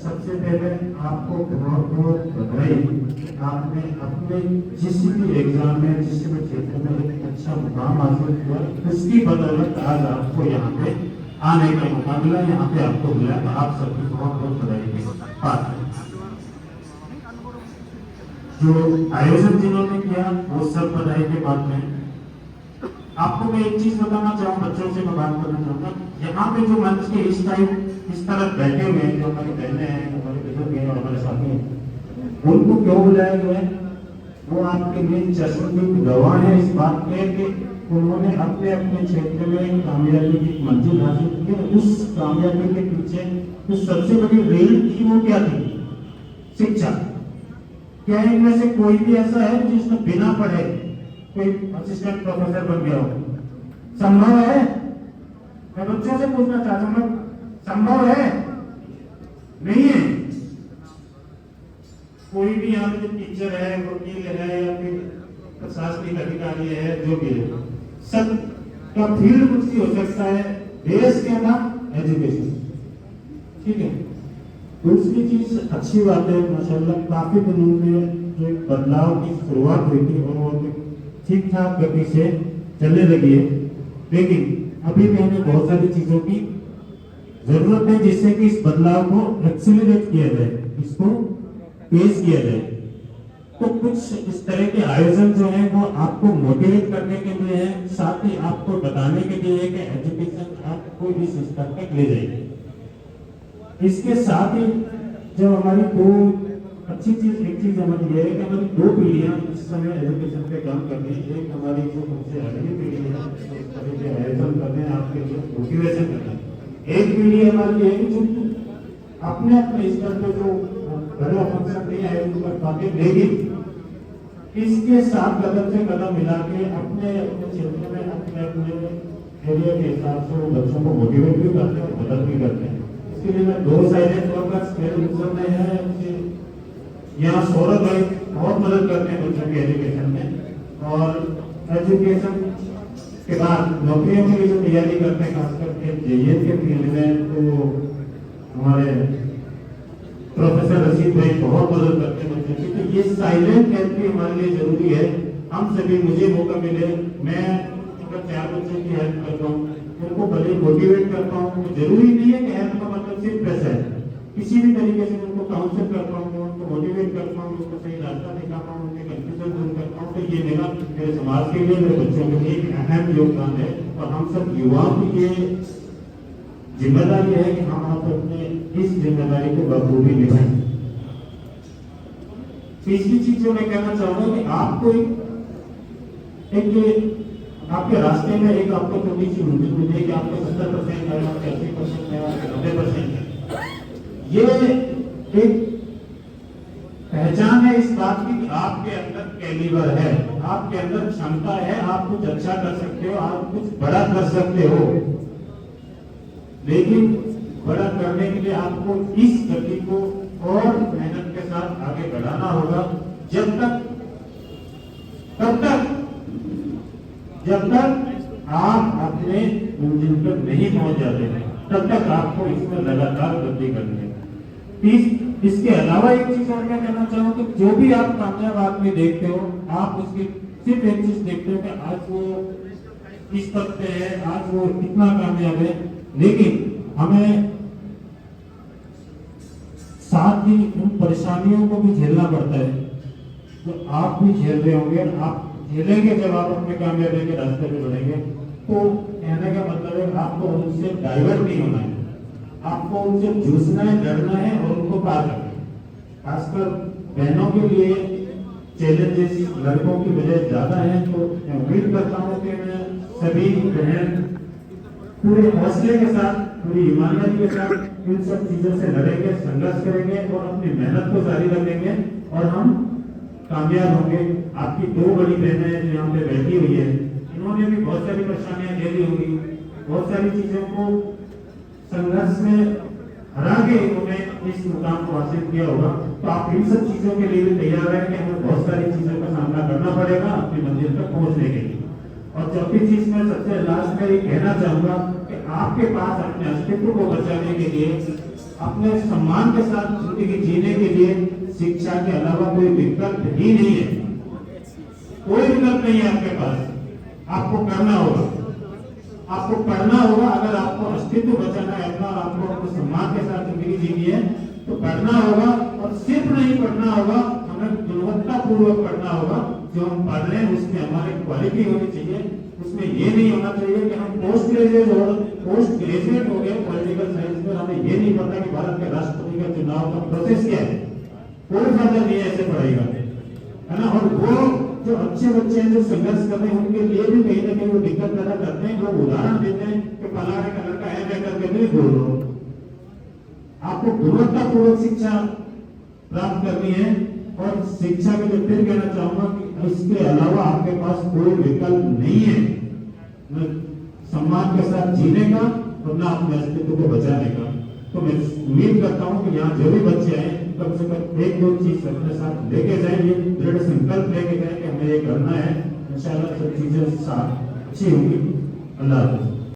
सबसे पहले आपको बहुत बहुत बधाई। आपने अपने जिस भी एग्जाम में जिस भी क्षेत्र में एक अच्छा मुकाम हासिल किया, उसकी बदौलत आज आपको यहाँ पे आने का मौका मिला, यहाँ पे आपको मिला। तो आप सबकी बहुत बहुत बधाई की बात है। जो आयोजन जिन्होंने किया वो सब बधाई के बात में। आपको मैं एक चीज बताना चाहूँ, बच्चों से मैं बात करना चाहूँगा। यहाँ पे जो मंच के इस तरफ बैठे हुए हैं, जो हमारी बहनें हैं, हमारे बुजुर्ग हैं और हमारे साथी हैं, उनको क्यों बुलाया गया है? वो आपके लिए चश्मदीद गवाह है इस बात के कि उन्होंने अपने अपने क्षेत्र में कामयाबी की मंजिल हासिल की। उस कामयाबी के पीछे जो सबसे बड़ी रील थी वो क्या थी? शिक्षा। क्या इनमें से कोई भी ऐसा है जिसने बिना पढ़े कोई असिस्टेंट प्रोफेसर बन गया हो? संभव है? मैं बच्चों से पूछना चाहता हूँ, संभव है? नहीं है। कोई भी यहाँ पे टीचर है, वकील है या फिर प्रशासनिक अधिकारी है, जो भी है, सब का फील्ड कुछ भी हो सकता है। बेस क्या था? एजुकेशन। ठीक है। दूसरी चीज अच्छी बात है, माशाल्लाह काफी दिनों में जो बदलाव की शुरुआत हुई थी और वो ठीक ठाक गति से चलने लगी है, लेकिन अभी भी हमें बहुत सारी चीजों की जरूरत है जिससे कि इस बदलाव को एक्सीलरेट किया जाए, इसको तेज किया जाए। तो कुछ इस तरह के आयोजन जो है वो आपको मोटिवेट करने के लिए है, साथ ही आपको बताने के लिए है कि एजुकेशन आपको इस स्तर तक ले जाएगी। इसके साथ ही जो हमारी दो अच्छी चीज, एक चीज हमारी ये है कि हमारी दो पीढ़ियां इस समय एजुकेशन पे काम कर रही है। एक हमारी जो सबसे अगली पीढ़ी है, इस तरह के आयोजन कर रहे हैं, आपके लिए मोटिवेशन कर रहे हैं। एक पीढ़ी हमारी है जो अपने अपने स्तर पे जो बड़ा फंक्शन नहीं है उनको कर पाते, लेकिन इसके साथ कदम से कदम मिला के अपने अपने क्षेत्र में अपने अपने एरिया के हिसाब से वो बच्चों को मोटिवेट भी करते हैं, मदद भी करते हैं। इसके लिए मैं दो साइलेंट वर्कर्स में है, यहाँ सौरभ भाई बहुत मदद करते हैं बच्चों के एजुकेशन में, और एजुकेशन के बाद नौकरियों की जो तैयारी करते हैं, खासकर के जेईएन के फील्ड में, तो हमारे प्रोफेसर रशीद भाई बहुत मदद करते हैं बच्चों की। तो ये साइलेंट हेल्प भी हमारे लिए जरूरी है। हम सभी, मुझे मौका मिले, मैं अगर 4 बच्चों की हेल्प करता हूँ, उनको भले मोटिवेट करता हूँ, तो जरूरी नहीं है कि हेल्प का मतलब सिर्फ पैसा है। किसी भी तरीके से उनको काउंसिल करता हूँ, उनको मोटिवेट करता हूँ, उनको सही रास्ता दिखाता हूँ, उनके कंफ्यूजन दूर करता हूँ। तो ये मेरे समाज के लिए, मेरे बच्चों के लिए एक अहम योगदान है। और हम सब युवाओं की ये जिम्मेदारी है कि हम आप अपने इस जिम्मेदारी को बखूबी निभाएं। तीसरी चीज जो मैं कहना चाहूंगा कि आपको एक आपके रास्ते में एक आपको छोटी सी मंजिल मिले कि आपको 70% है, आपके 80% है, आपके 90% है। ये एक पहचान है इस बात की कि आपके अंदर कैलिबर है, आपके अंदर क्षमता है, आप कुछ अच्छा कर सकते हो, आप कुछ बड़ा कर सकते हो। लेकिन बड़ा करने के लिए आपको इस गति को और मेहनत के साथ आगे बढ़ाना होगा। जब तक आप अपने मंजिल पर नहीं पहुंच जाते हैं, तब तक आपको इसमें लगातार वृद्धि करनी है। इसके अलावा एक चीज और मैं कहना चाहूँ कि जो भी आप कामयाब आदमी देखते हो, आप उसकी सिर्फ एक चीज देखते हो कि आज वो इस पद पे है, आज वो इतना कामयाब है, लेकिन हमें साथ ही उन परेशानियों को भी झेलना पड़ता है जो आप भी झेल रहे होंगे। आप झेलेंगे जब आप अपने कामयाबी के रास्ते पे बढ़ेंगे। तो कहने का मतलब है आपको उनसे डाइवर्ट नहीं होना है, आपको उनसे जूझना है, लड़ना है और उनको पार करना है। खासकर बहनों के लिए चैलेंजेस लड़कों की वजह ज्यादा है। तो मैं उम्मीद करता हूँ कि मैं सभी बहन पूरे हौसले के साथ, पूरी ईमानदारी के साथ इन सब चीजों से लड़ेंगे, संघर्ष करेंगे और अपनी मेहनत को जारी रखेंगे और हम कामयाब होंगे। आपकी दो बड़ी बहनें जो यहाँ पे बैठी हुई है, इन्होंने भी बहुत सारी परेशानियां झेली होंगी, बहुत सारी चीजों को संघर्ष में हरा के इन्होंने इस मुकाम को हासिल किया होगा। तो आप इन सब चीजों के लिए भी तैयार रहें कि हमें बहुत सारी चीजों का सामना करना पड़ेगा अपनी मंजिल तक पहुंचने के लिए। और चौथी चीज में सबसे लास्ट में ये कहना चाहूंगा कि आपके पास अपने अस्तित्व को बचाने के लिए अपने सम्मान के साथ जिंदगी जीने के लिए शिक्षा के अलावा कोई विकल्प ही नहीं है। कोई विकल्प नहीं है आपके पास। आपको करना होगा, आपको पढ़ना होगा। अगर आपको अस्तित्व बचाना है अपना, आपको अपने सम्मान के साथ जिंदगी जीनी है तो पढ़ना होगा। और सिर्फ नहीं पढ़ना होगा, हमें गुणवत्तापूर्वक पढ़ना होगा। जो हम पढ़ रहे हैं उसमें हमारी क्वालिटी होनी चाहिए। उसमें ये नहीं होना चाहिए कि हम पोस्ट ग्रेजुएट और पोस्ट ग्रेजुएट हो गए पॉलिटिकल साइंस में, हमें ये नहीं पता कि भारत के राष्ट्रपति का चुनाव का प्रोसेस क्या है। कोई फायदा नहीं है ऐसे पढ़ाई का, है ना। और वो जो अच्छे बच्चे हैं जो संघर्ष कर रहे हैं उनके लिए भी कहीं ना कहीं वो दिक्कत पैदा करते हैं। वो उदाहरण देते हैं कि फलाने का लड़का है, मैं करके नहीं बोल रहा हूँ। आपको गुणवत्तापूर्वक शिक्षा प्राप्त करनी है। और शिक्षा के लिए फिर कहना चाहूंगा कि इसके अलावा आपके पास कोई विकल्प नहीं है, न सम्मान के साथ जीने का और न अपने अस्तित्व को बचाने का। तो मैं उम्मीद करता हूं कि यहाँ जो भी बच्चे आए कम से कम एक दो चीज अपने साथ लेके जाए, ये दृढ़ संकल्प लेके जाए कि हमें ये करना है। इंशाल्लाह सब चीजें साथ अच्छी होंगी। अल्लाह हाफ़िज़।